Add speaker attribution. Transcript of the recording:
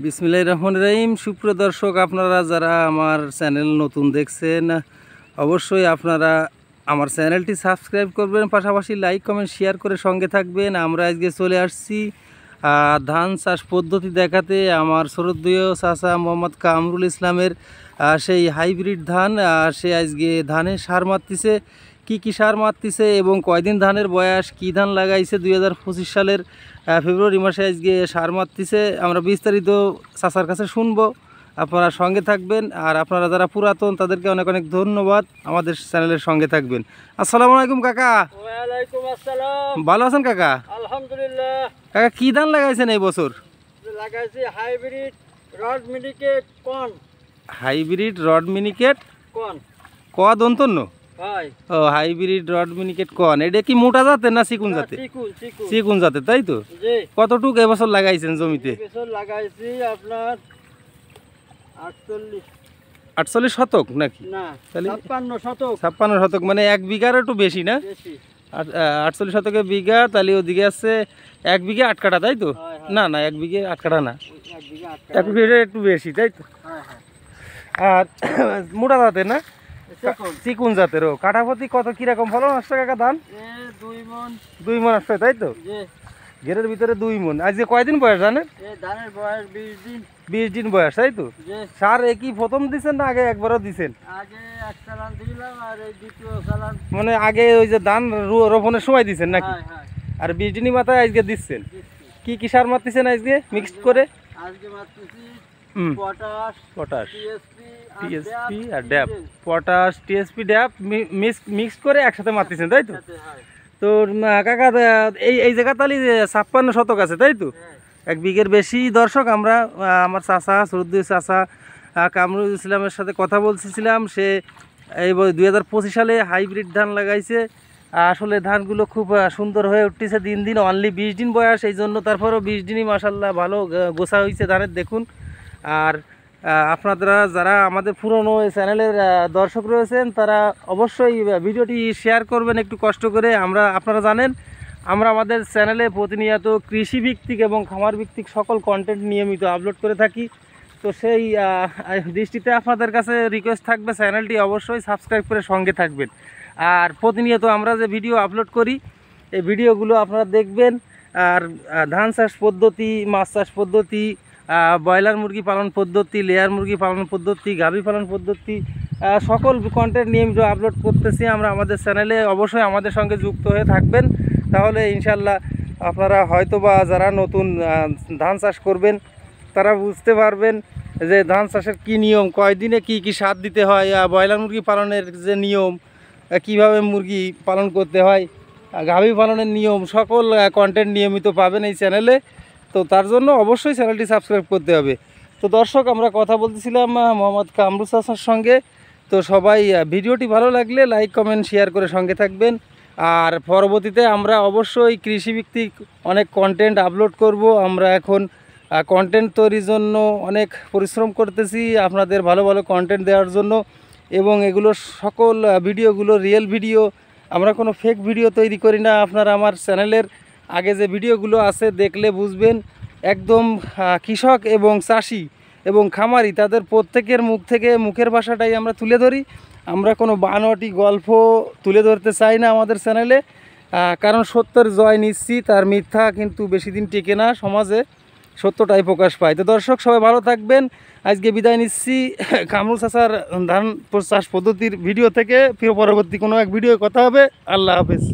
Speaker 1: বিসমিল্লাহির রহমানির রহিম। সুপ্রিয় দর্শক, আপনারা যারা আমার চ্যানেল নতুন দেখছেন অবশ্যই আপনারা আমার চ্যানেলটি সাবস্ক্রাইব করবেন, পাশাপাশি লাইক কমেন্ট শেয়ার করে সঙ্গে থাকবেন। আমরা আজকে চলে আসছি ধান চাষ পদ্ধতি দেখাতে। আমার শ্রদ্ধেয় চাচা মোহাম্মদ কামরুল ইসলামের সেই হাইব্রিড ধান, সে আজকে ধানে সার মারতেছে। কি সার মারতেছে এবং কয়দিন ধানের বয়স, কি ধান লাগাইছে 2025 সালের ফেব্রুয়ারি মাসে আজকে সার মারতেছে। আমরা বিস্তারিত চাচার কাছে শুনবো, আপনারা সঙ্গে থাকবেন। আর আপনারা যারা পুরাতন তাদেরকে অনেক অনেক ধন্যবাদ, আমাদের চ্যানেলের সঙ্গে থাকবেন। আসসালামু আলাইকুম কাকা।
Speaker 2: ওয়ালাইকুম আসসালাম।
Speaker 1: ভালো আছেন কাকা?
Speaker 2: আলহামদুলিল্লাহ।
Speaker 1: কাকা কি ধান লাগাইছেন এই বছর?
Speaker 2: লাগাইছি হাইব্রিড রড মিনিকেট কোন।
Speaker 1: হাইব্রিড রড মিনিকেট
Speaker 2: কোন
Speaker 1: ক দন্তন্য?
Speaker 2: ভাই
Speaker 1: ও হাইব্রিড রড মিনিকেট কোন, এটা কি মোটা জাতের না চিকুন জাতের? চিকুন জাতের, তাই তো?
Speaker 2: জি।
Speaker 1: কতটুক এবছর লাগাইছেন জমিতে?
Speaker 2: এবছর লাগাইছি আপনার
Speaker 1: 48 শতক নাকি?
Speaker 2: না,
Speaker 1: তাহলে
Speaker 2: 56
Speaker 1: শতক, মানে 1 বিঘার একটু বেশি না?
Speaker 2: বেশি।
Speaker 1: 48 শতকে বিঘা, তাহলে ওদিকে আছে 1 বিঘা 8 কাঠা, তাই তো? না না, 1 বিঘে 8 কাঠা না, 1 বিঘা একটু বেশি, তাই তো? আর মোটা জাতের না, চিকুন জাতের। ও কাঠাপতি কত কিরকম ফলন আসছে কাকা ধান? 2 মণ আসছে, তাই তো? ঘেরের ভিতরে 2 মণ। আজকে কয়দিন বয়স জানেন?
Speaker 2: ধানের বয়স
Speaker 1: 20 দিন বয়স, তাই তো? সার একই প্রথম দিচ্ছেন না আগে একবারও দিচ্ছেন?
Speaker 2: আগে এক চালান দিলাম আর এই দ্বিতীয় চালান,
Speaker 1: মানে আগে ওই যে ধান রোপণের সময় দিচ্ছেন নাকি? আর 20 দিনই মাথায় আজকে দিচ্ছেন। কি সার মারতেছেন আজকে মিক্সড করে?
Speaker 2: আজকে মারতেছি
Speaker 1: পটাশ, টিএসপি আর ড্যাপ। পটাশ, টিএসপি, ড্যাপ মিক্স করে একসাথে মারতেছেন, তাই তো? তো কাকা এই জায়গা তাহলে 56 শতক আছে, তাই তো? 1 বিঘের বেশি। দর্শক, আমরা আমার চাচা শ্রদ্ধেয় চাচা কামরুল ইসলামের সাথে কথা বলছিলাম। সে এই 2025 সালে হাইব্রিড ধান লাগাইছে। আসলে ধানগুলো খুব সুন্দর হয়ে উঠতেছে দিন দিন। অনলি 20 দিন বয়স, এই জন্য তারপরও 20 দিনই মাশাল্লাহ ভালো গোছা হয়েছে ধানের, দেখুন। আর আপনারা যারা আমাদের পুরনো চ্যানেলের দর্শক রয়েছেন তারা অবশ্যই ভিডিওটি শেয়ার করবেন একটু কষ্ট করে। আপনারা জানেন আমরা আমাদের চ্যানেলে প্রতিনিয়ত কৃষিভিত্তিক এবং খামার ভিত্তিক সকল কন্টেন্ট নিয়মিত আপলোড করে থাকি। তো সেই দৃষ্টিতে আপনাদের কাছে রিকোয়েস্ট থাকবে চ্যানেলটি অবশ্যই সাবস্ক্রাইব করে সঙ্গে থাকবেন। আর প্রতিনিয়ত আমরা যে ভিডিও আপলোড করি এই ভিডিওগুলো আপনারা দেখবেন। আর ধান চাষ পদ্ধতি, মাছ চাষ পদ্ধতি, ব্রয়লার মুরগি পালন পদ্ধতি, লেয়ার মুরগি পালন পদ্ধতি, গাভী পালন পদ্ধতি, সকল কন্টেন্ট নিয়মিত আপলোড করতেছি আমরা আমাদের চ্যানেলে। অবশ্যই আমাদের সঙ্গে যুক্ত হয়ে থাকবেন, তাহলে ইনশাল্লাহ আপনারা হয়তোবা যারা নতুন ধান চাষ করবেন তারা বুঝতে পারবেন যে ধান চাষের কী নিয়ম, কয়দিনে কি সার দিতে হয়, ব্রয়লার মুরগি পালনের যে নিয়ম, কিভাবে মুরগি পালন করতে হয়, গাভী পালনের নিয়ম, সকল কন্টেন্ট নিয়মিত পাবেন এই চ্যানেলে। তো তার জন্য অবশ্যই চ্যানেলটি সাবস্ক্রাইব করতে হবে। তো দর্শক, আমরা কথা বলতেছিলাম মোহাম্মদ কামরুল চাচার সঙ্গে। তো সবাই ভিডিওটি ভালো লাগলে লাইক কমেন্ট শেয়ার করে সঙ্গে থাকবেন। আর পরবর্তীতে আমরা অবশ্যই কৃষিভিত্তিক অনেক কন্টেন্ট আপলোড করব। আমরা এখন কন্টেন্ট তৈরির জন্য অনেক পরিশ্রম করতেছি আপনাদের ভালো ভালো কন্টেন্ট দেওয়ার জন্য, এবং এগুলো সকল ভিডিওগুলো রিয়েল ভিডিও, আমরা কোনো ফেক ভিডিও তৈরি করি না। আপনারা আমার চ্যানেলের আগে যে ভিডিওগুলো আছে দেখলে বুঝবেন, একদম কৃষক এবং চাষি এবং খামারি তাদের প্রত্যেকের মুখ থেকে মুখের ভাষাটাই আমরা তুলে ধরি। আমরা কোনো বানোয়াটি গল্প তুলে ধরতে চাই না আমাদের চ্যানেলে, কারণ সত্যের জয় নিশ্চিত, আর মিথ্যা কিন্তু বেশি দিন টিকে না, সমাজে সত্যটাই প্রকাশ পায়। তো দর্শক, সবাই ভালো থাকবেন। আজকে বিদায় নিচ্ছি কামরুল চাচার ধান চাষ পদ্ধতির ভিডিও থেকে। পরবর্তী কোনো এক ভিডিও কথা হবে। আল্লাহ হাফেজ।